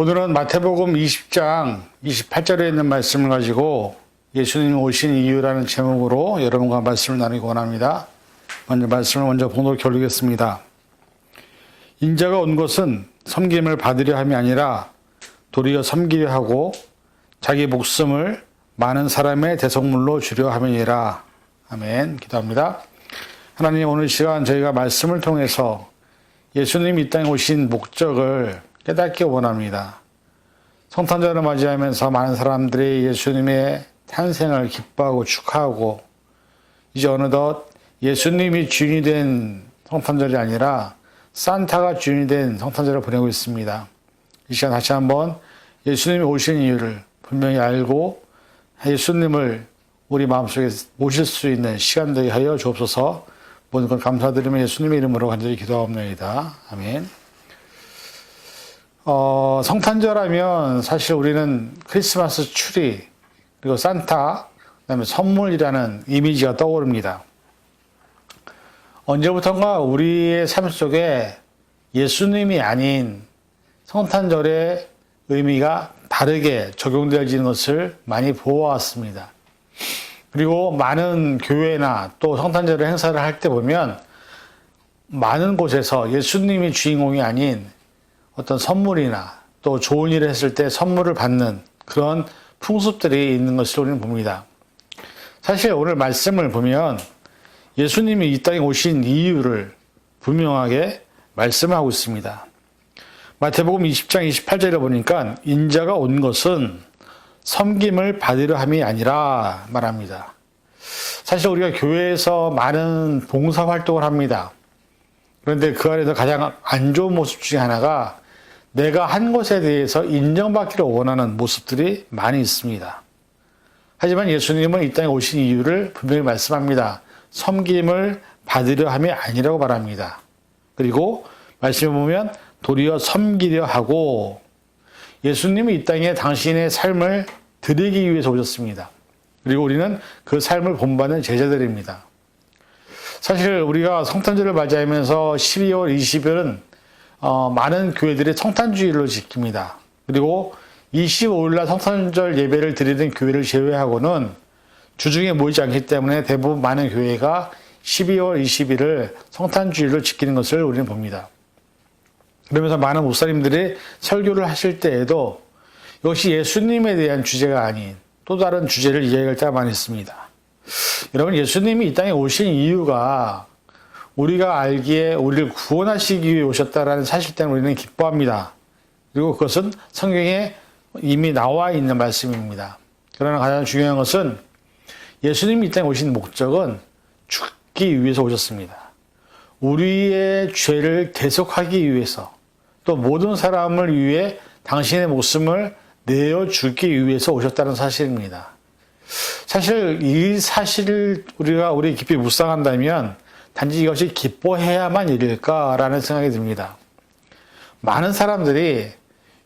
오늘은 마태복음 20장 28절에 있는 말씀을 가지고 예수님이 오신 이유라는 제목으로 여러분과 말씀을 나누기 원합니다. 말씀을 봉독해 올리겠습니다. 인자가 온 것은 섬김을 받으려 함이 아니라 도리어 섬기려 하고 자기 목숨을 많은 사람의 대속물로 주려 함이니라. 아멘. 기도합니다. 하나님, 오늘 시간 저희가 말씀을 통해서 예수님이 이 땅에 오신 목적을 깨닫기 원합니다. 성탄절을 맞이하면서 많은 사람들이 예수님의 탄생을 기뻐하고 축하하고 이제 어느덧 예수님이 주인이 된 성탄절이 아니라 산타가 주인이 된 성탄절을 보내고 있습니다. 이 시간 다시 한번 예수님이 오신 이유를 분명히 알고 예수님을 우리 마음속에 모실 수 있는 시간 되게 하여 주옵소서. 모든 걸 감사드리며 예수님의 이름으로 간절히 기도하옵나이다. 아멘. 성탄절 하면 사실 우리는 크리스마스 추리, 그리고 산타, 그다음에 선물이라는 이미지가 떠오릅니다. 언제부턴가 우리의 삶 속에 예수님이 아닌 성탄절의 의미가 다르게 적용되어지는 것을 많이 보아왔습니다. 그리고 많은 교회나 또 성탄절의 행사를 할 때 보면 많은 곳에서 예수님이 주인공이 아닌 어떤 선물이나 또 좋은 일을 했을 때 선물을 받는 그런 풍습들이 있는 것을 우리는 봅니다. 사실 오늘 말씀을 보면 예수님이 이 땅에 오신 이유를 분명하게 말씀하고 있습니다. 마태복음 20장 28절에 보니까 인자가 온 것은 섬김을 받으려 함이 아니라 말합니다. 사실 우리가 교회에서 많은 봉사활동을 합니다. 그런데 그 안에서 가장 안 좋은 모습 중에 하나가 내가 한 것에 대해서 인정받기를 원하는 모습들이 많이 있습니다. 하지만 예수님은 이 땅에 오신 이유를 분명히 말씀합니다. 섬김을 받으려 함이 아니라고 말합니다. 그리고 말씀을 보면 도리어 섬기려 하고 예수님이 이 땅에 당신의 삶을 드리기 위해서 오셨습니다. 그리고 우리는 그 삶을 본받는 제자들입니다. 사실 우리가 성탄절을 맞이하면서 12월 20일은 많은 교회들이 성탄주일로 지킵니다. 그리고 25일날 성탄절 예배를 드리는 교회를 제외하고는 주중에 모이지 않기 때문에 대부분 많은 교회가 12월 20일을 성탄주일로 지키는 것을 우리는 봅니다. 그러면서 많은 목사님들이 설교를 하실 때에도 이것이 예수님에 대한 주제가 아닌 또 다른 주제를 이야기할 때가 많이 있습니다. 여러분, 예수님이 이 땅에 오신 이유가 우리가 알기에 우리를 구원하시기 위해 오셨다라는 사실 때문에 우리는 기뻐합니다. 그리고 그것은 성경에 이미 나와 있는 말씀입니다. 그러나 가장 중요한 것은 예수님이 이 땅에 오신 목적은 죽기 위해서 오셨습니다. 우리의 죄를 대속하기 위해서 또 모든 사람을 위해 당신의 목숨을 내어주기 위해서 오셨다는 사실입니다. 사실 이 사실을 우리 깊이 묵상한다면 단지 이것이 기뻐해야만 일일까라는 생각이 듭니다. 많은 사람들이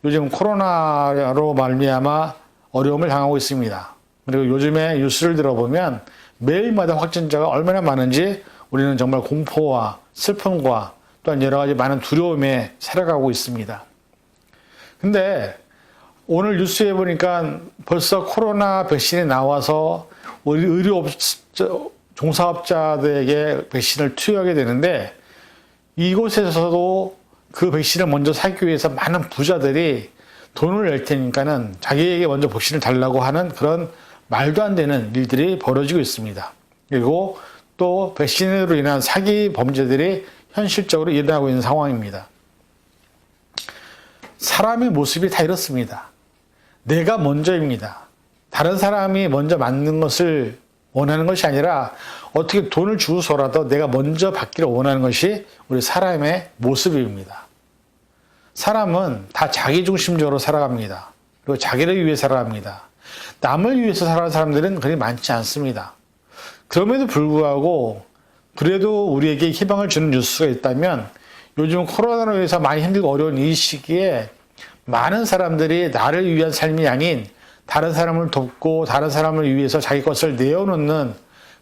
요즘 코로나로 말미암아 어려움을 당하고 있습니다. 그리고 요즘에 뉴스를 들어보면 매일마다 확진자가 얼마나 많은지 우리는 정말 공포와 슬픔과 또한 여러 가지 많은 두려움에 살아가고 있습니다. 근데 오늘 뉴스에 보니까 벌써 코로나 백신이 나와서 우리 의료 종사업자들에게 백신을 투여하게 되는데 이곳에서도 그 백신을 먼저 사기 위해서 많은 부자들이 돈을 낼 테니까는 자기에게 먼저 백신을 달라고 하는 그런 말도 안 되는 일들이 벌어지고 있습니다. 그리고 또 백신으로 인한 사기 범죄들이 현실적으로 일어나고 있는 상황입니다. 사람의 모습이 다 이렇습니다. 내가 먼저입니다. 다른 사람이 먼저 맞는 것을 원하는 것이 아니라 어떻게 돈을 주고서라도 내가 먼저 받기를 원하는 것이 우리 사람의 모습입니다. 사람은 다 자기중심적으로 살아갑니다. 그리고 자기를 위해 살아갑니다. 남을 위해서 살아가는 사람들은 그리 많지 않습니다. 그럼에도 불구하고 그래도 우리에게 희망을 주는 뉴스가 있다면 요즘 코로나로 인해서 많이 힘들고 어려운 이 시기에 많은 사람들이 나를 위한 삶이 아닌 다른 사람을 돕고 다른 사람을 위해서 자기 것을 내어놓는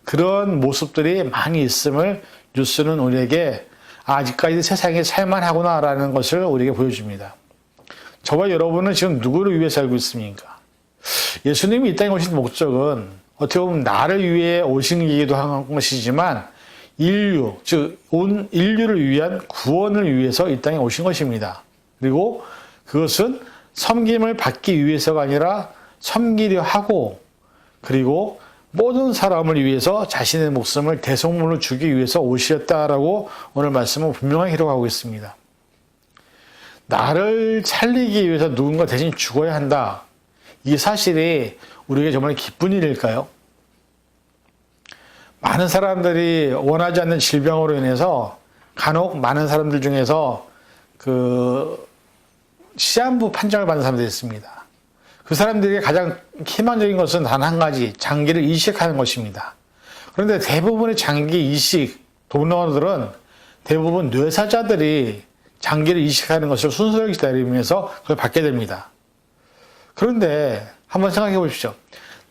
그런 모습들이 많이 있음을 뉴스는 우리에게 아직까지 세상에 살만하구나라는 것을 우리에게 보여줍니다. 저와 여러분은 지금 누구를 위해 살고 있습니까? 예수님이 이 땅에 오신 목적은 어떻게 보면 나를 위해 오시기도 한 것이지만 인류, 즉 온 인류를 위한 구원을 위해서 이 땅에 오신 것입니다. 그리고 그것은 섬김을 받기 위해서가 아니라 섬기려 하고, 그리고 모든 사람을 위해서 자신의 목숨을 대속물로 주기 위해서 오셨다라고 오늘 말씀은 분명하게 기록하고 있습니다. 나를 살리기 위해서 누군가 대신 죽어야 한다. 이 사실이 우리에게 정말 기쁜 일일까요? 많은 사람들이 원하지 않는 질병으로 인해서 간혹 많은 사람들 중에서 시한부 판정을 받는 사람들이 있습니다. 그 사람들에게 가장 희망적인 것은 단 한 가지, 장기를 이식하는 것입니다. 그런데 대부분의 장기 이식 도너들은 대부분 뇌사자들이 장기를 이식하는 것을 순서를 기다리면서 그걸 받게 됩니다. 그런데 한번 생각해 보십시오.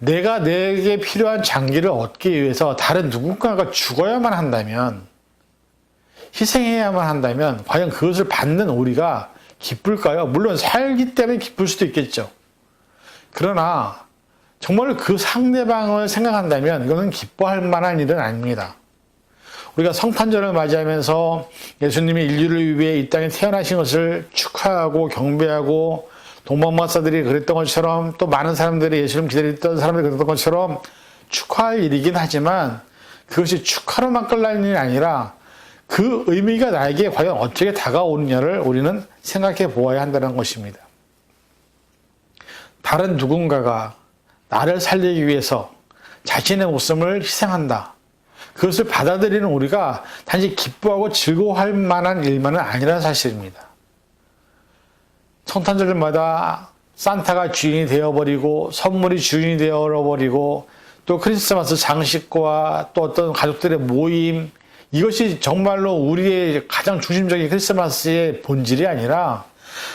내게 필요한 장기를 얻기 위해서 다른 누군가가 죽어야만 한다면, 희생해야만 한다면 과연 그것을 받는 우리가 기쁠까요? 물론 살기 때문에 기쁠 수도 있겠죠. 그러나 정말 그 상대방을 생각한다면 이거는 기뻐할 만한 일은 아닙니다. 우리가 성탄절을 맞이하면서 예수님이 인류를 위해 이 땅에 태어나신 것을 축하하고 경배하고, 동방마사들이 그랬던 것처럼 또 많은 사람들이 예수님 기다렸던 사람들이 그랬던 것처럼 축하할 일이긴 하지만, 그것이 축하로만 끝나는 일이 아니라 그 의미가 나에게 과연 어떻게 다가오느냐를 우리는 생각해 보아야 한다는 것입니다. 다른 누군가가 나를 살리기 위해서 자신의 목숨을 희생한다. 그것을 받아들이는 우리가 단지 기뻐하고 즐거워할 만한 일만은 아니라는 사실입니다. 성탄절마다 산타가 주인이 되어버리고 선물이 주인이 되어버리고 또 크리스마스 장식과 또 어떤 가족들의 모임, 이것이 정말로 우리의 가장 중심적인 크리스마스의 본질이 아니라,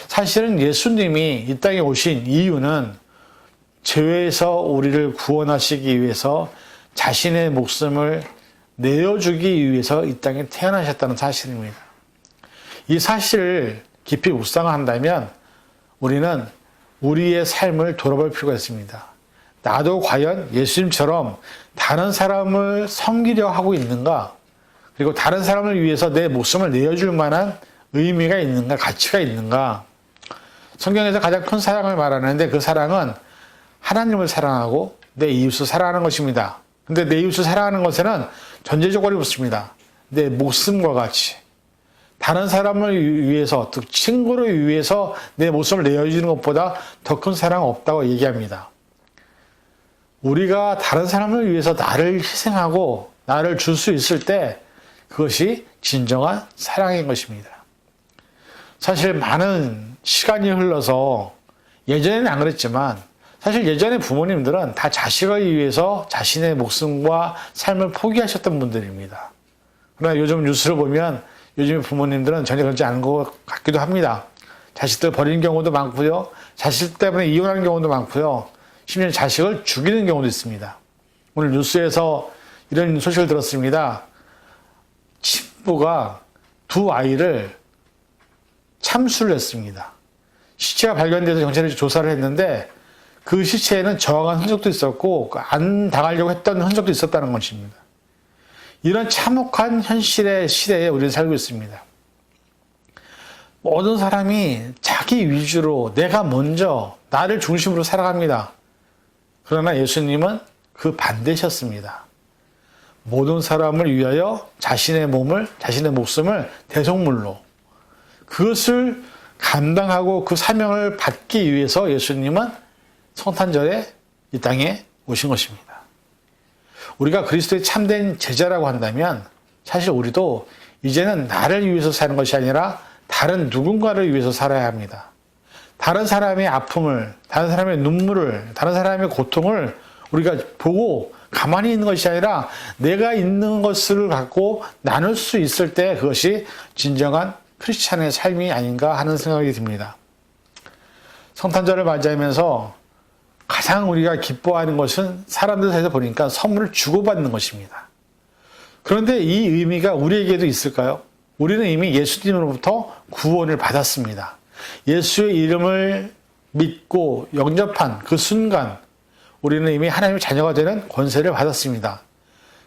사실은 예수님이 이 땅에 오신 이유는 죄에서 우리를 구원하시기 위해서 자신의 목숨을 내어주기 위해서 이 땅에 태어나셨다는 사실입니다. 이 사실을 깊이 묵상한다면 우리는 우리의 삶을 돌아볼 필요가 있습니다. 나도 과연 예수님처럼 다른 사람을 섬기려 하고 있는가? 그리고 다른 사람을 위해서 내 목숨을 내어줄 만한 의미가 있는가? 가치가 있는가? 성경에서 가장 큰 사랑을 말하는데 그 사랑은 하나님을 사랑하고 내 이웃을 사랑하는 것입니다. 근데 내 이웃을 사랑하는 것에는 전제 조건이 붙습니다. 내 목숨과 같이. 다른 사람을 위해서, 즉 친구를 위해서 내 목숨을 내어주는 것보다 더 큰 사랑은 없다고 얘기합니다. 우리가 다른 사람을 위해서 나를 희생하고 나를 줄 수 있을 때 그것이 진정한 사랑인 것입니다. 사실 많은 시간이 흘러서, 예전에는 안 그랬지만 사실 예전에 부모님들은 다 자식을 위해서 자신의 목숨과 삶을 포기하셨던 분들입니다. 그러나 요즘 뉴스를 보면 요즘 부모님들은 전혀 그렇지 않은 것 같기도 합니다. 자식들 버리는 경우도 많고요. 자식 때문에 이혼하는 경우도 많고요. 심지어 자식을 죽이는 경우도 있습니다. 오늘 뉴스에서 이런 소식을 들었습니다. 친부가 두 아이를 참수를 했습니다. 시체가 발견돼서 경찰이 조사를 했는데 그 시체에는 저항한 흔적도 있었고 안 당하려고 했던 흔적도 있었다는 것입니다. 이런 참혹한 현실의 시대에 우리는 살고 있습니다. 모든 사람이 자기 위주로 내가 먼저 나를 중심으로 살아갑니다. 그러나 예수님은 그 반대셨습니다. 모든 사람을 위하여 자신의 몸을, 자신의 목숨을 대속물로, 그것을 감당하고 그 사명을 받기 위해서 예수님은 성탄절에 이 땅에 오신 것입니다. 우리가 그리스도의 참된 제자라고 한다면 사실 우리도 이제는 나를 위해서 사는 것이 아니라 다른 누군가를 위해서 살아야 합니다. 다른 사람의 아픔을, 다른 사람의 눈물을, 다른 사람의 고통을 우리가 보고 가만히 있는 것이 아니라 내가 있는 것을 갖고 나눌 수 있을 때 그것이 진정한 크리스찬의 삶이 아닌가 하는 생각이 듭니다. 성탄절을 맞이하면서 가장 우리가 기뻐하는 것은 사람들 사이에서 보니까 선물을 주고받는 것입니다. 그런데 이 의미가 우리에게도 있을까요? 우리는 이미 예수님으로부터 구원을 받았습니다. 예수의 이름을 믿고 영접한 그 순간 우리는 이미 하나님의 자녀가 되는 권세를 받았습니다.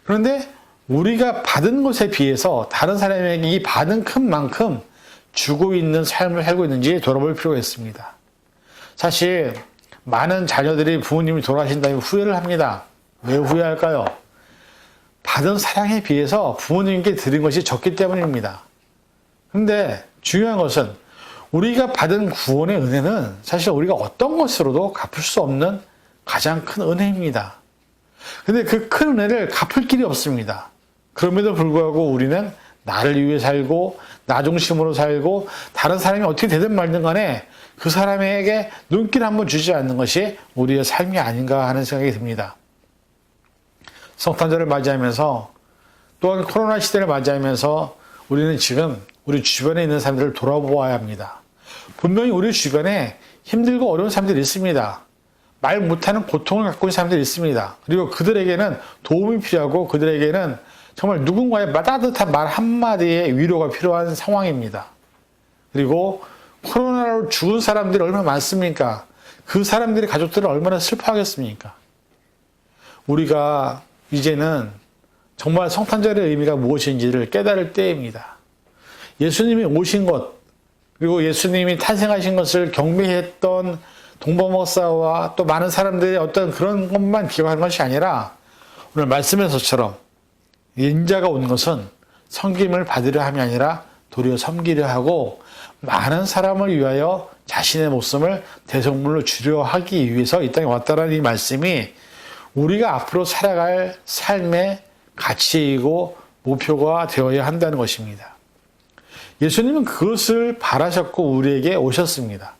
그런데 우리가 받은 것에 비해서 다른 사람에게 이 받은 큰 만큼 주고 있는 삶을 살고 있는지 돌아볼 필요가 있습니다. 사실 많은 자녀들이 부모님이 돌아가신 다음에 후회를 합니다. 왜 후회할까요? 받은 사랑에 비해서 부모님께 드린 것이 적기 때문입니다. 그런데 중요한 것은 우리가 받은 구원의 은혜는 사실 우리가 어떤 것으로도 갚을 수 없는 가장 큰 은혜입니다. 근데 그 큰 은혜를 갚을 길이 없습니다. 그럼에도 불구하고 우리는 나를 위해 살고 나 중심으로 살고 다른 사람이 어떻게 되든 말든 간에 그 사람에게 눈길 한번 주지 않는 것이 우리의 삶이 아닌가 하는 생각이 듭니다. 성탄절을 맞이하면서 또한 코로나 시대를 맞이하면서 우리는 지금 우리 주변에 있는 사람들을 돌아보아야 합니다. 분명히 우리 주변에 힘들고 어려운 사람들이 있습니다. 말 못하는 고통을 갖고 있는 사람들이 있습니다. 그리고 그들에게는 도움이 필요하고 그들에게는 정말 누군가의 따뜻한 말 한마디에 위로가 필요한 상황입니다. 그리고 코로나로 죽은 사람들이 얼마나 많습니까? 그 사람들의 가족들은 얼마나 슬퍼하겠습니까? 우리가 이제는 정말 성탄절의 의미가 무엇인지를 깨달을 때입니다. 예수님이 오신 것, 그리고 예수님이 탄생하신 것을 경배했던 동방목사와 또 많은 사람들의 어떤 그런 것만 기억하는 것이 아니라 오늘 말씀에서처럼 인자가 온 것은 섬김을 받으려 함이 아니라 도리어 섬기려 하고 많은 사람을 위하여 자신의 목숨을 대속물로 주려 하기 위해서 이 땅에 왔다라는 이 말씀이 우리가 앞으로 살아갈 삶의 가치이고 목표가 되어야 한다는 것입니다. 예수님은 그것을 바라셨고 우리에게 오셨습니다.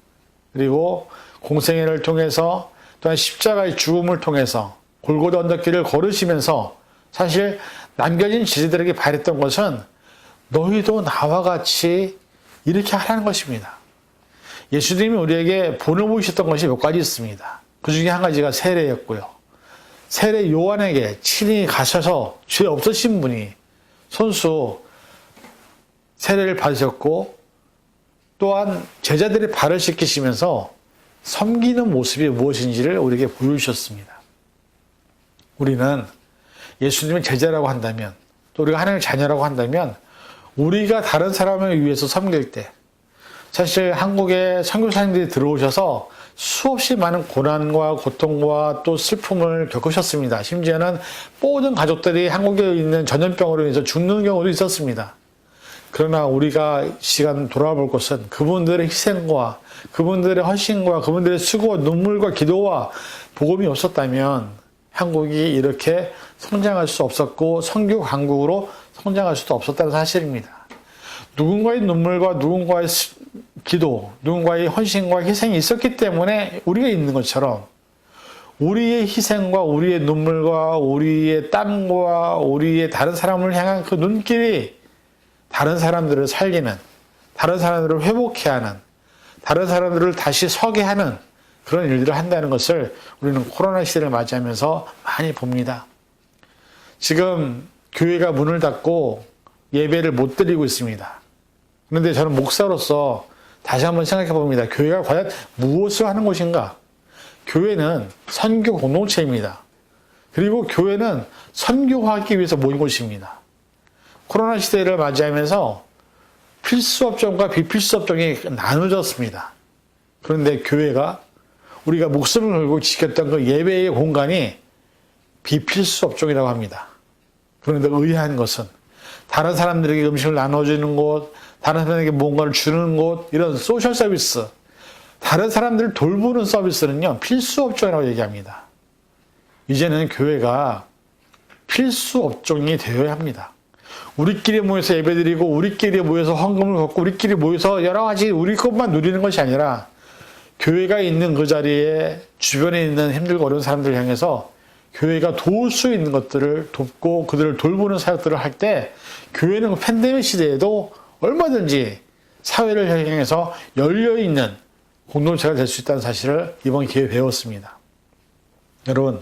그리고 공생애를 통해서 또한 십자가의 죽음을 통해서 골고다 언덕길을 걸으시면서 사실 남겨진 제자들에게 바랬던 것은 너희도 나와 같이 이렇게 하라는 것입니다. 예수님이 우리에게 보내보셨던 것이 몇 가지 있습니다. 그 중에 한 가지가 세례였고요. 세례 요한에게 친히 가셔서 죄 없으신 분이 손수 세례를 받으셨고 또한 제자들의 발을 씻기시면서 섬기는 모습이 무엇인지를 우리에게 보여주셨습니다. 우리는 예수님을 제자라고 한다면 또 우리가 하나님의 자녀라고 한다면 우리가 다른 사람을 위해서 섬길 때 사실 한국에 선교사님들이 들어오셔서 수없이 많은 고난과 고통과 또 슬픔을 겪으셨습니다. 심지어는 모든 가족들이 한국에 있는 전염병으로 인해서 죽는 경우도 있었습니다. 그러나 우리가 시간 돌아볼 것은 그분들의 희생과 그분들의 헌신과 그분들의 수고와 눈물과 기도와 복음이 없었다면 한국이 이렇게 성장할 수 없었고 선교 강국으로 성장할 수도 없었다는 사실입니다. 누군가의 눈물과 누군가의 기도, 누군가의 헌신과 희생이 있었기 때문에 우리가 있는 것처럼 우리의 희생과 우리의 눈물과 우리의 땀과 우리의 다른 사람을 향한 그 눈길이 다른 사람들을 살리는, 다른 사람들을 회복해 하는, 다른 사람들을 다시 서게 하는 그런 일들을 한다는 것을 우리는 코로나 시대를 맞이하면서 많이 봅니다. 지금 교회가 문을 닫고 예배를 못 드리고 있습니다. 그런데 저는 목사로서 다시 한번 생각해 봅니다. 교회가 과연 무엇을 하는 곳인가? 교회는 선교 공동체입니다. 그리고 교회는 선교하기 위해서 모인 곳입니다. 코로나 시대를 맞이하면서 필수 업종과 비필수 업종이 나눠졌습니다. 그런데 교회가 우리가 목숨을 걸고 지켰던 그 예배의 공간이 비필수 업종이라고 합니다. 그런데 의아한 것은 다른 사람들에게 음식을 나눠주는 곳, 다른 사람에게 뭔가를 주는 곳, 이런 소셜 서비스, 다른 사람들을 돌보는 서비스는요, 필수 업종이라고 얘기합니다. 이제는 교회가 필수 업종이 되어야 합니다. 우리끼리 모여서 예배드리고 우리끼리 모여서 헌금을 걷고 우리끼리 모여서 여러 가지 우리 것만 누리는 것이 아니라 교회가 있는 그 자리에 주변에 있는 힘들고 어려운 사람들을 향해서 교회가 도울 수 있는 것들을 돕고 그들을 돌보는 사역들을 할 때 교회는 팬데믹 시대에도 얼마든지 사회를 향해서 열려있는 공동체가 될 수 있다는 사실을 이번 기회에 배웠습니다. 여러분,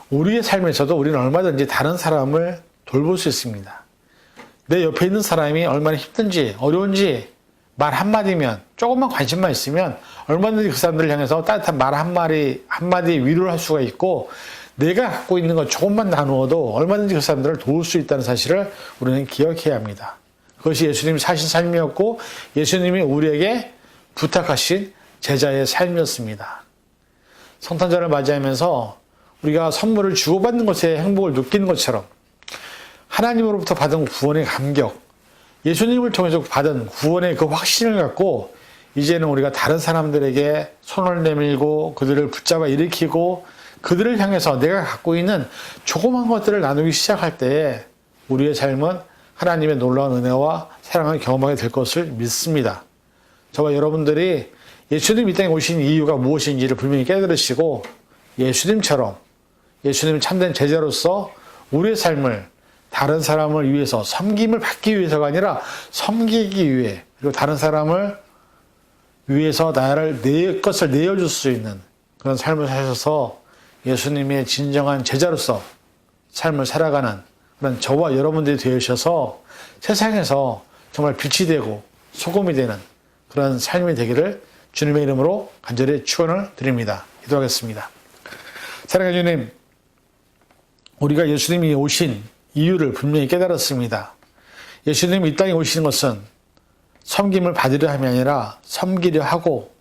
우리의 삶에서도 우리는 얼마든지 다른 사람을 돌볼 수 있습니다. 내 옆에 있는 사람이 얼마나 힘든지 어려운지 말 한마디면, 조금만 관심만 있으면 얼마든지 그 사람들을 향해서 따뜻한 말 한마디에 위로를 할 수가 있고, 내가 갖고 있는 것 조금만 나누어도 얼마든지 그 사람들을 도울 수 있다는 사실을 우리는 기억해야 합니다. 그것이 예수님이 사신 삶이었고, 예수님이 우리에게 부탁하신 제자의 삶이었습니다. 성탄절을 맞이하면서 우리가 선물을 주고받는 것에 행복을 느끼는 것처럼 하나님으로부터 받은 구원의 감격, 예수님을 통해서 받은 구원의 그 확신을 갖고 이제는 우리가 다른 사람들에게 손을 내밀고 그들을 붙잡아 일으키고 그들을 향해서 내가 갖고 있는 조그만 것들을 나누기 시작할 때에 우리의 삶은 하나님의 놀라운 은혜와 사랑을 경험하게 될 것을 믿습니다. 저와 여러분들이 예수님 이 땅에 오신 이유가 무엇인지를 분명히 깨달으시고 예수님처럼 예수님 참된 제자로서 우리의 삶을 다른 사람을 위해서 섬김을 받기 위해서가 아니라 섬기기 위해, 그리고 다른 사람을 위해서 내 것을 내어줄 수 있는 그런 삶을 사셔서 예수님의 진정한 제자로서 삶을 살아가는 그런 저와 여러분들이 되셔서 세상에서 정말 빛이 되고 소금이 되는 그런 삶이 되기를 주님의 이름으로 간절히 축원을 드립니다. 기도하겠습니다. 사랑하는 주님, 우리가 예수님이 오신 이유를 분명히 깨달았습니다. 예수님이 이 땅에 오시는 것은 섬김을 받으려 함이 아니라 섬기려 하고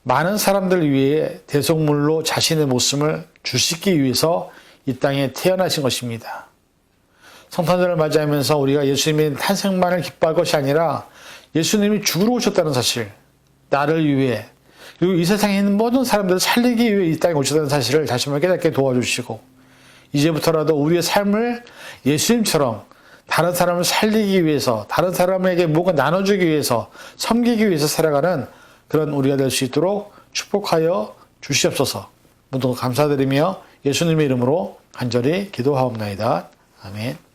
많은 사람들을 위해 대속물로 자신의 목숨을 주시기 위해서 이 땅에 태어나신 것입니다. 성탄절을 맞이하면서 우리가 예수님의 탄생만을 기뻐할 것이 아니라 예수님이 죽으러 오셨다는 사실, 나를 위해, 그리고 이 세상에 있는 모든 사람들을 살리기 위해 이 땅에 오셨다는 사실을 다시 한번 깨닫게 도와주시고, 이제부터라도 우리의 삶을 예수님처럼 다른 사람을 살리기 위해서, 다른 사람에게 뭔가 나눠주기 위해서, 섬기기 위해서 살아가는 그런 우리가 될 수 있도록 축복하여 주시옵소서. 모두 감사드리며 예수님의 이름으로 간절히 기도하옵나이다. 아멘.